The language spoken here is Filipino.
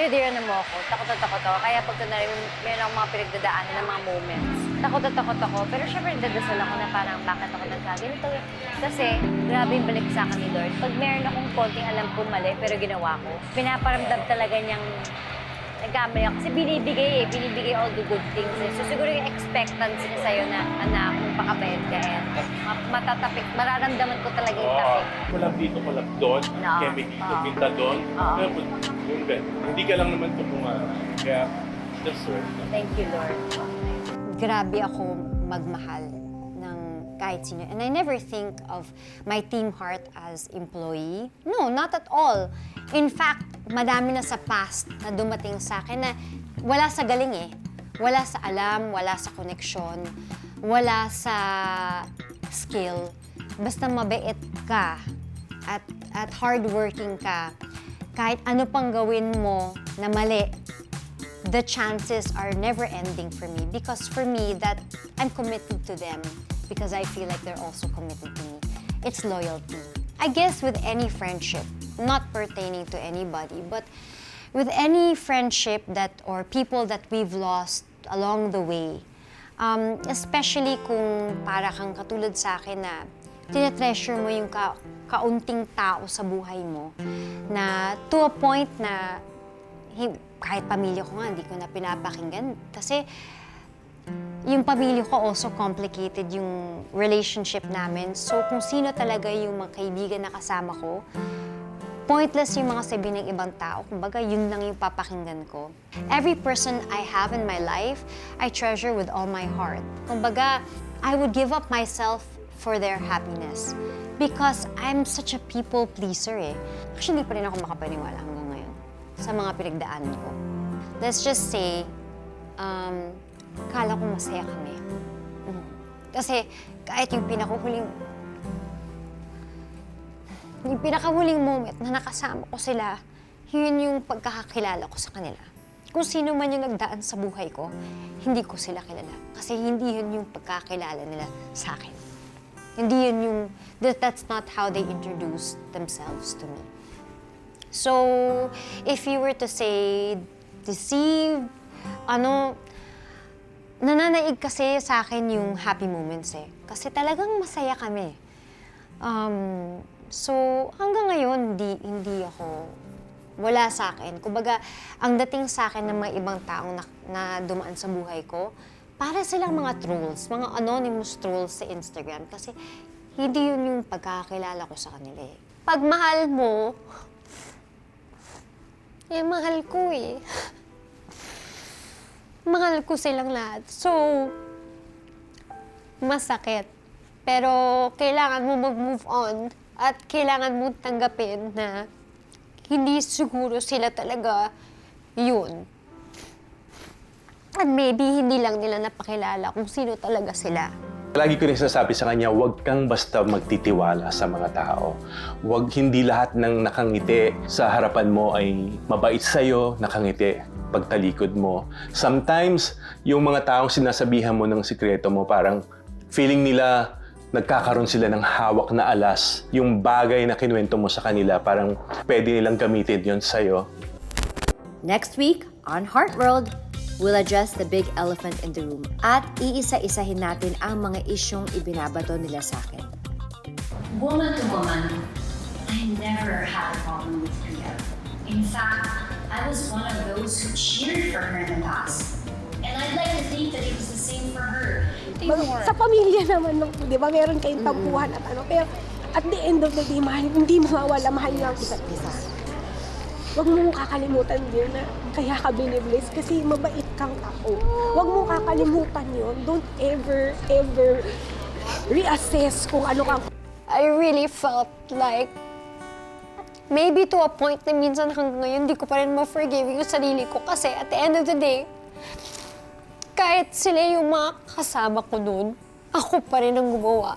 dinidirinan mo ako, takot na takot ako. Kaya pag kunwari, meron akong mga pinagdadaanan ng mga moments. Takot na takot ako. Pero syempre, nagdadasal ako na parang bakit ako nagkaganito. Kasi, grabe yung balik sa akin ni Lord. Pag meron akong konting alam kong mali, pero ginawa ko, pinaparamdam talaga niyang nagkamali ako. Kasi binibigay all the good things. So siguro yung expectancy niya sa'yo na, anak, magpakabait ka matatapik, mararamdaman ko talaga yung tapik. Walang dito, walang doon, No. kemi dito, minta doon. Pero hindi ka lang naman tumungan. Kaya, deserve na. Thank you, Lord. Grabe ako magmahal ng kahit sino. And I never think of my Team Heart as employee. No, not at all. In fact, madami na sa past na dumating sa akin na wala sa galing eh. Wala sa alam, wala sa koneksyon, wala sa skill. Basta mabait ka at hardworking ka, kahit ano pang gawin mo na mali, the chances are never ending for me because for me that I'm committed to them because I feel like they're also committed to me. It's loyalty. I guess with any friendship, not pertaining to anybody, but with any friendship that or people that we've lost along the way, especially kung para kang katulad sa akin na tinatreasure mo yung kaunting tao sa buhay mo na to a point na kahit pamilya ko nga, hindi ko na pinapakinggan. Kasi yung pamilya ko also complicated yung relationship namin. So kung sino talaga yung mga kaibigan na kasama ko, pointless yung mga sabi ng ibang tao. Kumbaga, yun lang yung papakinggan ko. Every person I have in my life, I treasure with all my heart. Kumbaga, I would give up myself for their happiness. Because I'm such a people pleaser eh. Actually, hindi pa rin ako makapaniwala hanggang ngayon sa mga pinagdaanan ko. Let's just say, kala ko masaya kami. Kasi kahit yung pinakahuling moment na nakasama ko sila, yun yung pagkakakilala ko sa kanila. Kung sino man yung nagdaan sa buhay ko, hindi ko sila kilala. Kasi hindi yun yung pagkakilala nila sa akin. Hindi yun yung, that's not how they introduced themselves to me. So, if you were to say, deceived, nananaig kasi sa akin yung happy moments eh. Kasi talagang masaya kami. So, hanggang ngayon, hindi ako, wala sa akin. Kumbaga, ang dating sa akin ng mga ibang taong na dumaan sa buhay ko, para silang mga trolls, mga anonymous trolls sa Instagram. Kasi hindi yun yung pagkakakilala ko sa kanila eh. Pag mahal mo, mahal ko eh. Mahal ko silang lahat. So, masakit. Pero kailangan mo mag-move on at kailangan mo tanggapin na hindi siguro sila talaga yun. At maybe hindi lang nila napakilala kung sino talaga sila. Lagi ko rin sinasabi sa kanya, huwag kang basta magtitiwala sa mga tao. Hindi lahat ng nakangiti sa harapan mo ay mabait sa'yo, nakangiti pagtalikod mo. Sometimes, yung mga taong sinasabihan mo ng sikreto mo, parang feeling nila nagkakaroon sila ng hawak na alas. Yung bagay na kinuwento mo sa kanila, parang pwede nilang gamitin yun sa'yo. Next week on Heart World, we'll address the big elephant in the room at iisa-isahin natin ang mga isyong ibinabato nila sa akin. Woman to woman, I never had a problem with Priya. In fact, I was one of those who cheered for her in the past. And I'd like to think that it was the same for her. Sa pamilya naman, di ba, meron kayong tampuhan at pero at the end of the day, hindi mawawala, mahal niyo ang isa't isa. Huwag mong kakalimutan yun na kaya ka binibless kasi mabait kang tao. Huwag mong kakalimutan yun. Don't ever reassess kung ano kang... I really felt like maybe to a point na minsan hanggang ngayon, hindi ko pa rin ma-forgive yung sarili ko kasi at the end of the day, kahit sila yung mga kasama ko noon, ako pa rin ang gumawa.